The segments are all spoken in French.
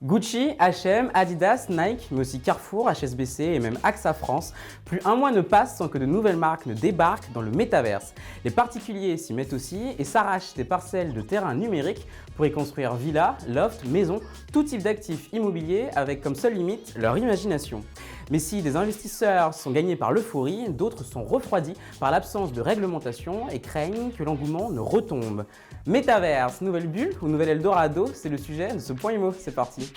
Gucci, H&M, Adidas, Nike, mais aussi Carrefour, HSBC et même AXA France, plus un mois ne passe sans que de nouvelles marques ne débarquent dans le métaverse. Les particuliers s'y mettent aussi et s'arrachent des parcelles de terrain numériques pour y construire villas, lofts, maisons, tout type d'actifs immobiliers avec comme seule limite leur imagination. Mais si des investisseurs sont gagnés par l'euphorie, d'autres sont refroidis par l'absence de réglementation et craignent que l'engouement ne retombe. Métaverse, nouvelle bulle ou nouvel Eldorado, c'est le sujet de ce point IMO. C'est parti.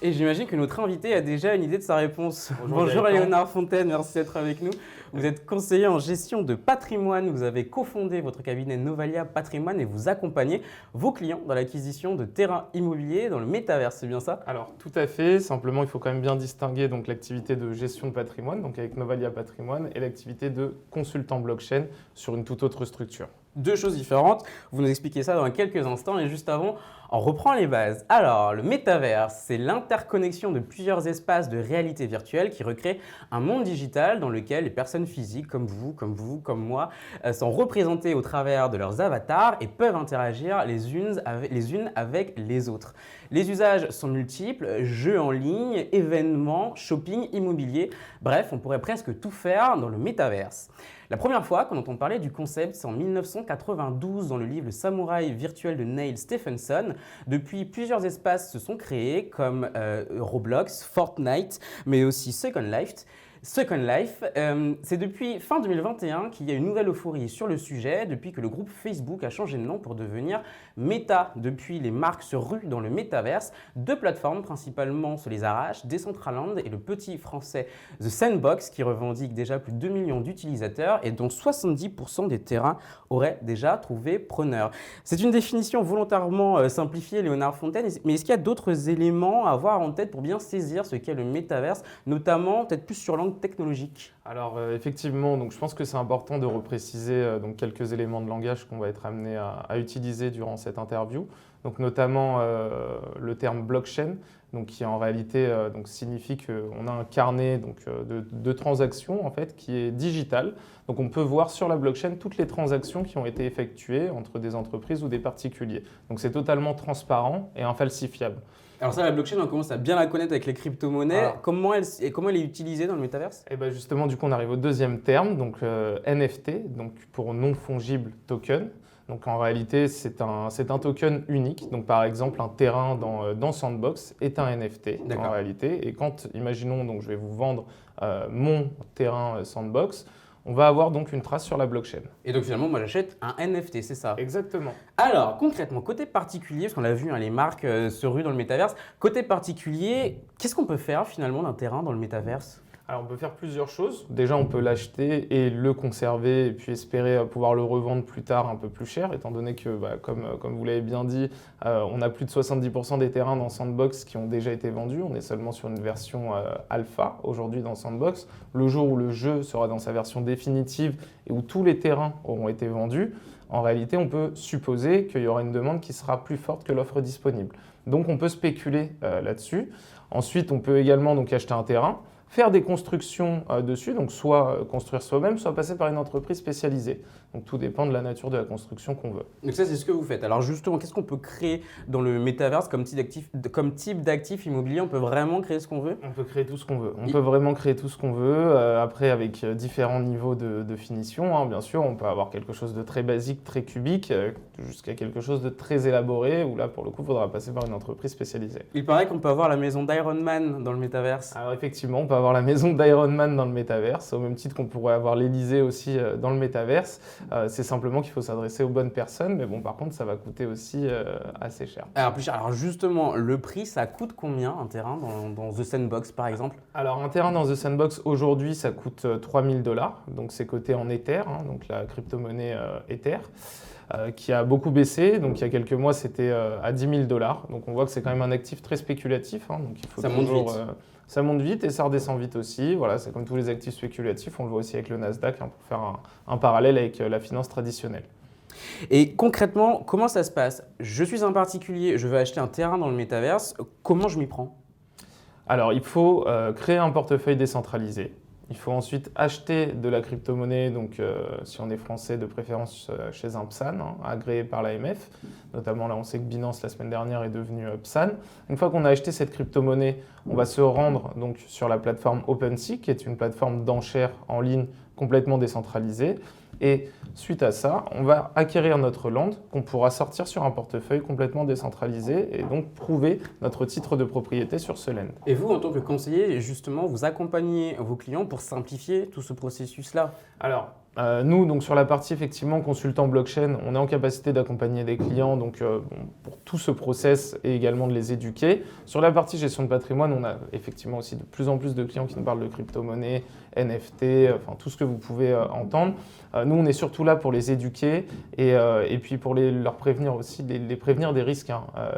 Et j'imagine que notre invité a déjà une idée de sa réponse. Bonjour Léonard Fontaine, merci d'être avec nous. Vous êtes conseiller en gestion de patrimoine, vous avez cofondé votre cabinet Novalia Patrimoine et vous accompagnez vos clients dans l'acquisition de terrains immobiliers dans le métaverse, c'est bien ça? Alors tout à fait, simplement il faut quand même bien distinguer donc l'activité de gestion de patrimoine, donc avec Novalia Patrimoine, et l'activité de consultant blockchain sur une toute autre structure. Deux choses différentes, vous nous expliquez ça dans quelques instants et juste avant, on reprend les bases. Alors, le métaverse, c'est l'interconnexion de plusieurs espaces de réalité virtuelle qui recrée un monde digital dans lequel les personnes physiques comme vous, comme moi, sont représentées au travers de leurs avatars et peuvent interagir les unes avec les autres. Les usages sont multiples, jeux en ligne, événements, shopping, immobilier, bref, on pourrait presque tout faire dans le métaverse. La première fois qu'on entend parler du concept, c'est en 1992 dans le livre Le Samouraï virtuel de Neil Stephenson. Depuis, plusieurs espaces se sont créés comme Roblox, Fortnite, mais aussi Second Life. C'est depuis fin 2021 qu'il y a une nouvelle euphorie sur le sujet, depuis que le groupe Facebook a changé de nom pour devenir Meta. Depuis, les marques se ruent dans le métaverse. Deux plateformes principalement se les arrachent, Decentraland et le petit français The Sandbox qui revendique déjà plus de 2 millions d'utilisateurs et dont 70% des terrains auraient déjà trouvé preneur. C'est une définition volontairement simplifiée, Léonard Fontaine, mais est-ce qu'il y a d'autres éléments à avoir en tête pour bien saisir ce qu'est le métaverse, notamment peut-être plus sur l'angle technologique? Alors effectivement, donc je pense que c'est important de repréciser donc quelques éléments de langage qu'on va être amené à utiliser durant cette interview. Donc notamment le terme blockchain, donc qui en réalité donc signifie qu'on a un carnet donc, de transactions en fait qui est digital. Donc on peut voir sur la blockchain toutes les transactions qui ont été effectuées entre des entreprises ou des particuliers. Donc c'est totalement transparent et infalsifiable. Alors ça, la blockchain, on commence à bien la connaître avec les crypto-monnaies. Voilà. Comment elle est utilisée dans le métaverse? Et bien justement, du coup, on arrive au deuxième terme, donc NFT, donc pour non-fungible token. Donc en réalité, c'est un token unique. Donc par exemple, un terrain dans Sandbox est un NFT en réalité. Et quand, imaginons, donc je vais vous vendre mon terrain Sandbox, on va avoir donc une trace sur la blockchain. Et donc finalement, moi j'achète un NFT, c'est ça? Exactement. Alors concrètement, côté particulier, parce qu'on l'a vu, hein, les marques se ruent dans le métaverse, côté particulier, qu'est-ce qu'on peut faire finalement d'un terrain dans le métaverse? Alors on peut faire plusieurs choses. Déjà on peut l'acheter et le conserver et puis espérer pouvoir le revendre plus tard un peu plus cher, étant donné que comme vous l'avez bien dit, on a plus de 70% des terrains dans Sandbox qui ont déjà été vendus. On est seulement sur une version alpha aujourd'hui dans Sandbox. Le jour où le jeu sera dans sa version définitive et où tous les terrains auront été vendus, en réalité on peut supposer qu'il y aura une demande qui sera plus forte que l'offre disponible. Donc on peut spéculer là-dessus. Ensuite on peut également donc acheter un terrain, faire des constructions dessus, donc soit construire soi-même, soit passer par une entreprise spécialisée. Donc tout dépend de la nature de la construction qu'on veut. Donc ça, c'est ce que vous faites. Alors justement, qu'est-ce qu'on peut créer dans le métaverse comme type d'actif immobilier? On peut vraiment créer ce qu'on veut? On peut créer tout ce qu'on veut. On peut vraiment créer tout ce qu'on veut. Après, avec différents niveaux de finition, hein, bien sûr, on peut avoir quelque chose de très basique, très cubique, jusqu'à quelque chose de très élaboré, où là, pour le coup, il faudra passer par une entreprise spécialisée. Il paraît qu'on peut avoir la maison d'Iron Man dans le métaverse. Alors effectivement, on peut avoir la maison d'Iron Man dans le métaverse, au même titre qu'on pourrait avoir l'Élysée aussi dans le métaverse. C'est simplement qu'il faut s'adresser aux bonnes personnes, mais bon, par contre, ça va coûter aussi assez cher. Alors, plus cher. Alors justement, le prix, ça coûte combien un terrain dans The Sandbox par exemple? Alors un terrain dans The Sandbox aujourd'hui, ça coûte 3 000 $, donc c'est coté en Ether, hein, donc la crypto-monnaie Ether. Qui a beaucoup baissé, donc il y a quelques mois c'était à 10 000 $, donc on voit que c'est quand même un actif très spéculatif, hein, donc il faut ça monte vite. Ça monte vite et ça redescend vite aussi, voilà, c'est comme tous les actifs spéculatifs, on le voit aussi avec le Nasdaq, hein, pour faire un parallèle avec la finance traditionnelle. Et concrètement, comment ça se passe? Je suis un particulier, je veux acheter un terrain dans le métaverse, comment je m'y prends? Alors il faut créer un portefeuille décentralisé. Il faut ensuite acheter de la crypto-monnaie, donc si on est français, de préférence chez un PSAN, agréé par l'AMF. Notamment là, on sait que Binance la semaine dernière est devenu PSAN. Une fois qu'on a acheté cette crypto-monnaie, on va se rendre donc sur la plateforme OpenSea, qui est une plateforme d'enchères en ligne complètement décentralisée. Et suite à ça, on va acquérir notre land qu'on pourra sortir sur un portefeuille complètement décentralisé et donc prouver notre titre de propriété sur ce land. Et vous, en tant que conseiller, justement, vous accompagnez vos clients pour simplifier tout ce processus-là? Alors, nous, donc sur la partie effectivement consultant blockchain, on est en capacité d'accompagner des clients pour tout ce process et également de les éduquer. Sur la partie gestion de patrimoine, on a effectivement aussi de plus en plus de clients qui nous parlent de crypto-monnaie, NFT, enfin tout ce que vous pouvez entendre. Nous, on est surtout là pour les éduquer et puis pour leur prévenir aussi, les prévenir des risques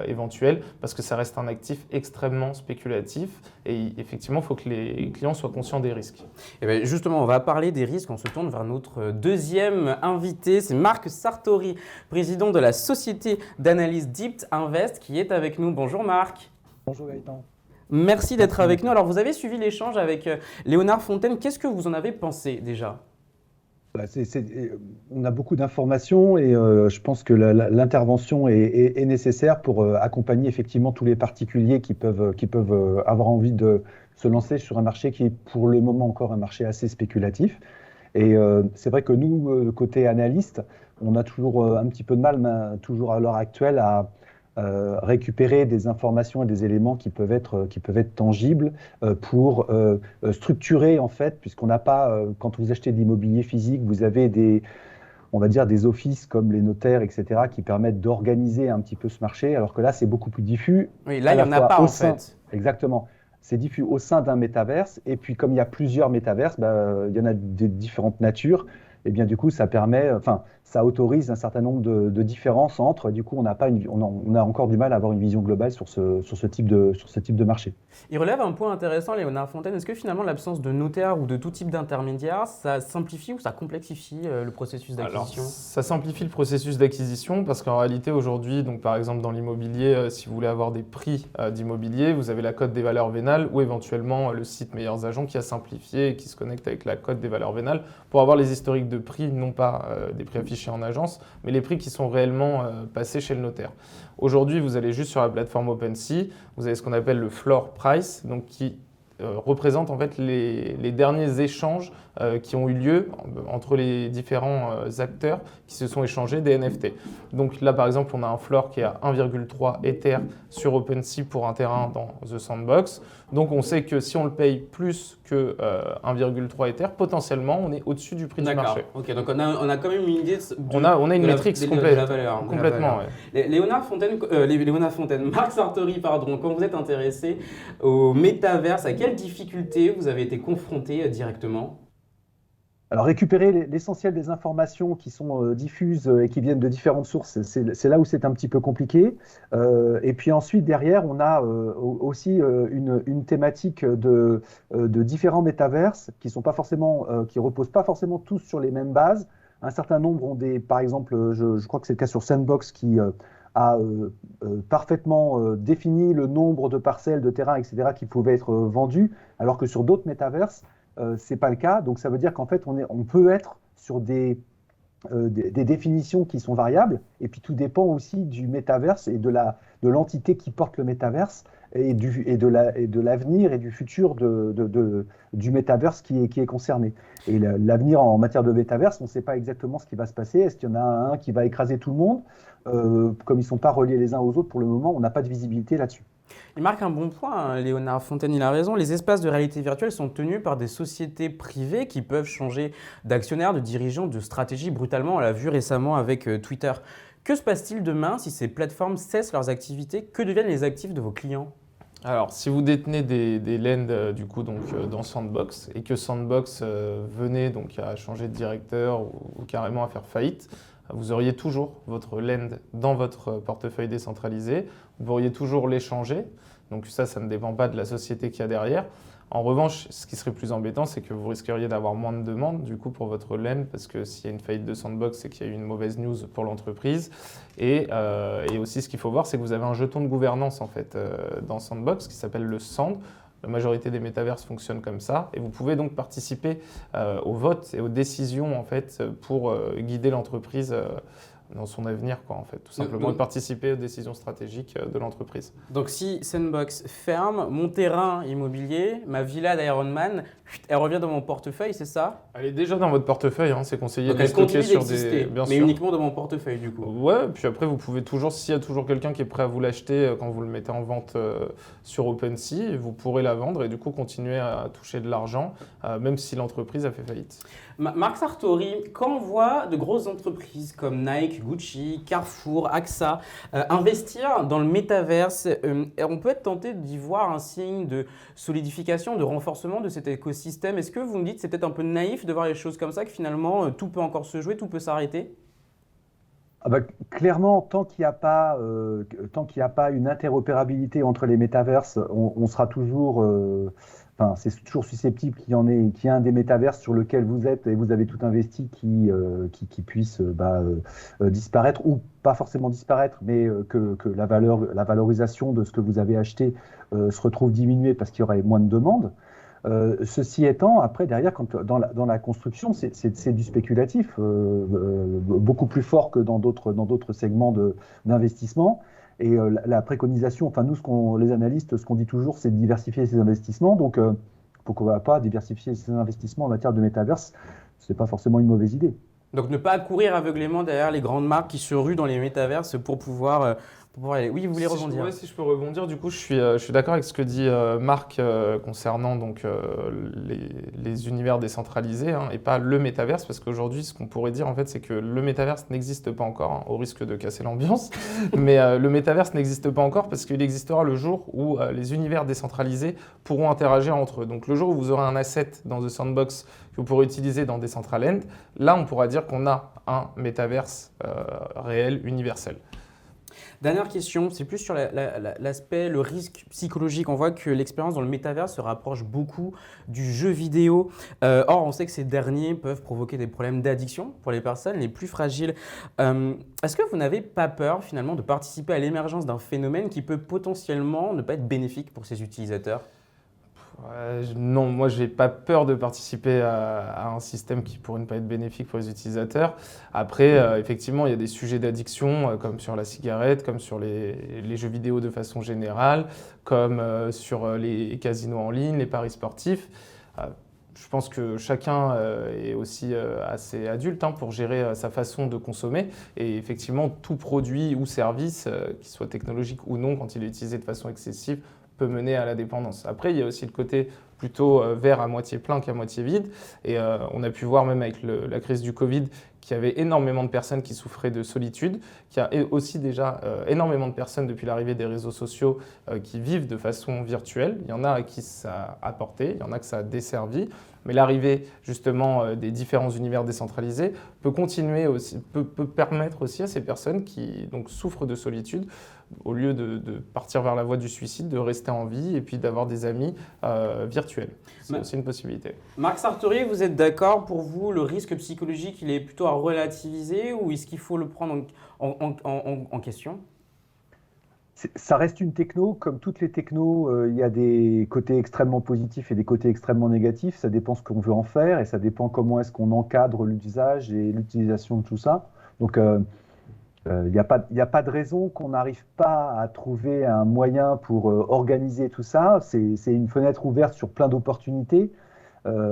éventuels parce que ça reste un actif extrêmement spéculatif et effectivement, il faut que les clients soient conscients des risques. Et bien justement, on va parler des risques. On se tourne vers notre deuxième invité. C'est Marc Sartori, président de la société d'analyse Deep Invest, qui est avec nous. Bonjour Marc. Bonjour Gaëtan. Merci d'être avec nous. Alors, vous avez suivi l'échange avec Léonard Fontaine. Qu'est-ce que vous en avez pensé déjà? On a beaucoup d'informations et je pense que l'intervention est nécessaire pour accompagner effectivement tous les particuliers qui peuvent avoir envie de se lancer sur un marché qui est pour le moment encore un marché assez spéculatif. Et c'est vrai que nous, côté analyste, on a toujours un petit peu de mal, mais toujours à l'heure actuelle, à récupérer des informations et des éléments qui peuvent être tangibles pour structurer en fait, puisqu'on n'a pas, quand vous achetez de l'immobilier physique, vous avez on va dire des offices comme les notaires, etc., qui permettent d'organiser un petit peu ce marché, alors que là, c'est beaucoup plus diffus. Oui, là, il n'y en a pas en fait. Exactement. C'est diffus au sein d'un métaverse, et puis comme il y a plusieurs métaverses, il y en a de différentes natures, et bien du coup, ça autorise un certain nombre de différences entre. Du coup, on a encore du mal à avoir une vision globale sur ce type de marché. Il relève un point intéressant, Léonard Fontaine. Est-ce que finalement l'absence de notaire ou de tout type d'intermédiaire, ça simplifie ou ça complexifie le processus d'acquisition? Alors, ça simplifie le processus d'acquisition parce qu'en réalité aujourd'hui, donc par exemple dans l'immobilier, si vous voulez avoir des prix d'immobilier, vous avez la cote des valeurs vénales ou éventuellement le site Meilleurs Agents qui a simplifié et qui se connecte avec la cote des valeurs vénales pour avoir les historiques de prix, non pas des prix affichés en agence, mais les prix qui sont réellement passés chez le notaire. Aujourd'hui, vous allez juste sur la plateforme OpenSea, vous avez ce qu'on appelle le floor price, donc qui représente en fait les derniers échanges qui ont eu lieu entre les différents acteurs qui se sont échangés des NFT. Donc là, par exemple, on a un floor qui est à 1,3 Ether sur OpenSea pour un terrain dans The Sandbox. Donc on sait que si on le paye plus que 1,3 Ether, potentiellement, on est au-dessus du prix du marché. Ok, donc on a quand même une idée on a une métrique complète. De la valeur. Complètement, ouais. Léonard Fontaine, Marc Sartori, pardon, quand vous êtes intéressé au métaverse, à quelles difficultés vous avez été confronté directement? Alors, récupérer l'essentiel des informations qui sont diffuses et qui viennent de différentes sources, c'est là où c'est un petit peu compliqué. Et puis ensuite, derrière, on a aussi une thématique de différents métaverses qui reposent pas forcément tous sur les mêmes bases. Un certain nombre ont par exemple, je crois que c'est le cas sur Sandbox qui a parfaitement défini le nombre de parcelles, de terrains, etc., qui pouvaient être vendus, alors que sur d'autres métaverses, c'est pas le cas. Donc ça veut dire qu'en fait, on peut être sur des définitions qui sont variables, et puis tout dépend aussi du métaverse et de l'entité qui porte le métaverse et de l'avenir et du futur du métaverse qui est concerné. Et l'avenir en matière de métaverse, on ne sait pas exactement ce qui va se passer. Est-ce qu'il y en a un qui va écraser tout le monde? Comme ils ne sont pas reliés les uns aux autres pour le moment, on n'a pas de visibilité là-dessus. Il marque un bon point, hein, Léonard Fontaine, il a raison. Les espaces de réalité virtuelle sont tenus par des sociétés privées qui peuvent changer d'actionnaire, de dirigeants, de stratégie brutalement. On l'a vu récemment avec Twitter. Que se passe-t-il demain si ces plateformes cessent leurs activités? Que deviennent les actifs de vos clients? Alors, si vous détenez des lends dans Sandbox et que Sandbox venait donc à changer de directeur ou carrément à faire faillite, vous auriez toujours votre lend dans votre portefeuille décentralisé, vous pourriez toujours l'échanger. Donc ça ne dépend pas de la société qu'il y a derrière. En revanche, ce qui serait plus embêtant, c'est que vous risqueriez d'avoir moins de demandes du coup pour votre lend parce que s'il y a une faillite de Sandbox, c'est qu'il y a eu une mauvaise news pour l'entreprise. Et aussi, ce qu'il faut voir, c'est que vous avez un jeton de gouvernance en fait dans Sandbox qui s'appelle le SAND. La majorité des métaverses fonctionnent comme ça. Et vous pouvez donc participer au vote et aux décisions en fait, pour guider l'entreprise dans son avenir, quoi, en fait, tout simplement, de participer aux décisions stratégiques de l'entreprise. Donc si Sandbox ferme, mon terrain immobilier, ma villa d'Iron Man, elle revient dans mon portefeuille, c'est ça? Elle est déjà dans votre portefeuille, hein, c'est conseillé Donc de les elle continue stocker sur d'exister, bien mais sûr. uniquement dans mon portefeuille du coup. Ouais, puis après, vous pouvez toujours, s'il y a toujours quelqu'un qui est prêt à vous l'acheter quand vous le mettez en vente sur OpenSea, vous pourrez la vendre et du coup continuer à toucher de l'argent, même si l'entreprise a fait faillite. Marc Sartori, quand on voit de grosses entreprises comme Nike, Gucci, Carrefour, AXA investir dans le métaverse, on peut être tenté d'y voir un signe de solidification, de renforcement de cet écosystème. Est-ce que vous me dites que c'est peut-être un peu naïf de voir les choses comme ça, que finalement tout peut encore se jouer, tout peut s'arrêter? Ah bah, clairement, tant qu'il n'y a pas, une interopérabilité entre les métaverses, on sera toujours, enfin, c'est toujours susceptible qu'il y ait un des métaverses sur lequel vous êtes et vous avez tout investi qui puisse disparaître ou pas forcément disparaître, mais que la valorisation de ce que vous avez acheté se retrouve diminuée parce qu'il y aurait moins de demandes. Ceci étant, après, derrière, dans la construction, c'est du spéculatif, beaucoup plus fort que dans d'autres segments d'investissement. Et la préconisation, enfin nous, les analystes, ce qu'on dit toujours, c'est de diversifier ses investissements. Donc, pourquoi pas diversifier ses investissements en matière de métaverse? Ce n'est pas forcément une mauvaise idée. Donc ne pas courir aveuglément derrière les grandes marques qui se ruent dans les métaverses pour pouvoir aller. Oui, vous voulez rebondir? Si je peux rebondir, du coup, je suis d'accord avec ce que dit Marc concernant donc, les univers décentralisés hein, et pas le métaverse, parce qu'aujourd'hui, ce qu'on pourrait dire, en fait, c'est que le métaverse n'existe pas encore, hein, au risque de casser l'ambiance, mais le métaverse n'existe pas encore parce qu'il existera le jour où les univers décentralisés pourront interagir entre eux. Donc le jour où vous aurez un asset dans The Sandbox que vous pourrez utiliser dans Decentraland, là, on pourra dire qu'on a un métaverse réel, universel. Dernière question, c'est plus sur l'aspect, le risque psychologique. On voit que l'expérience dans le métavers se rapproche beaucoup du jeu vidéo. Or, on sait que ces derniers peuvent provoquer des problèmes d'addiction pour les personnes les plus fragiles. Est-ce que vous n'avez pas peur finalement de participer à l'émergence d'un phénomène qui peut potentiellement ne pas être bénéfique pour ses utilisateurs ? Non, moi je n'ai pas peur de participer à un système qui pourrait ne pas être bénéfique pour les utilisateurs. Après, effectivement, il y a des sujets d'addiction comme sur la cigarette, comme sur les jeux vidéo de façon générale, comme sur les casinos en ligne, les paris sportifs. Je pense que chacun est aussi assez adulte pour gérer sa façon de consommer. Et effectivement, tout produit ou service, qu'il soit technologique ou non, quand il est utilisé de façon excessive, peut mener à la dépendance. Après, il y a aussi le côté plutôt verre à moitié plein qu'à moitié vide. Et on a pu voir même avec la crise du Covid qu'il y avait énormément de personnes qui souffraient de solitude, qu'il y a aussi déjà énormément de personnes depuis l'arrivée des réseaux sociaux qui vivent de façon virtuelle. Il y en a à qui ça a apporté, il y en a que ça a desservi. Mais l'arrivée justement des différents univers décentralisés peut continuer aussi, peut permettre aussi à ces personnes qui donc, souffrent de solitude, au lieu de partir vers la voie du suicide, de rester en vie et puis d'avoir des amis virtuels. C'est aussi une possibilité. Marc Sartori, vous êtes d'accord, pour vous, le risque psychologique, il est plutôt à relativiser ou est-ce qu'il faut le prendre en question ? Ça reste une techno, comme toutes les technos, il y a des côtés extrêmement positifs et des côtés extrêmement négatifs. Ça dépend ce qu'on veut en faire et ça dépend comment est-ce qu'on encadre l'usage et l'utilisation de tout ça. Donc, il n'y a pas de raison qu'on n'arrive pas à trouver un moyen pour organiser tout ça. C'est une fenêtre ouverte sur plein d'opportunités.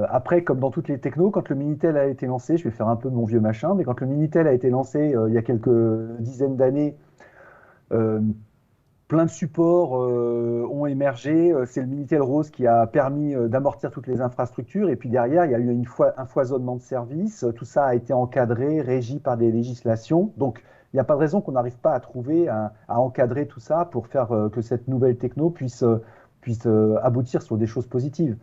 Après, comme dans toutes les technos, quand le Minitel a été lancé, je vais faire un peu mon vieux machin, mais quand le Minitel a été lancé il y a quelques dizaines d'années, plein de supports ont émergé. C'est le Minitel Rose qui a permis d'amortir toutes les infrastructures. Et puis derrière, il y a eu un foisonnement de services. Tout ça a été encadré, régi par des législations. Donc, il n'y a pas de raison qu'on n'arrive pas à trouver, à encadrer tout ça pour faire que cette nouvelle techno puisse aboutir sur des choses positives.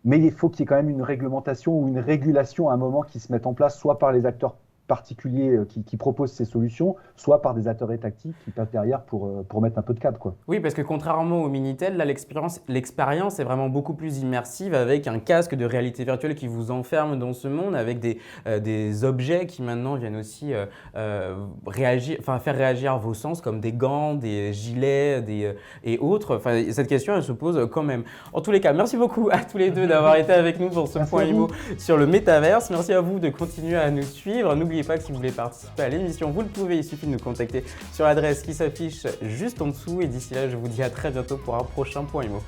Mais il faut qu'il y ait quand même une réglementation ou une régulation à un moment qui se mette en place, soit par les acteurs particuliers qui proposent ces solutions, soit par des ateliers tactiques qui passent derrière pour mettre un peu de cadre, quoi. Oui, parce que contrairement au Minitel, là, l'expérience est vraiment beaucoup plus immersive avec un casque de réalité virtuelle qui vous enferme dans ce monde, avec des objets qui maintenant viennent aussi faire réagir vos sens, comme des gants, des gilets et autres. Enfin, cette question, elle se pose quand même. En tous les cas, merci beaucoup à tous les deux d'avoir été avec nous pour ce point IMO sur le métaverse. Merci à vous de continuer à nous suivre. N'oubliez pas que si vous voulez participer à l'émission, vous le pouvez. Il suffit de nous contacter sur l'adresse qui s'affiche juste en dessous. Et d'ici là, je vous dis à très bientôt pour un prochain point IMO.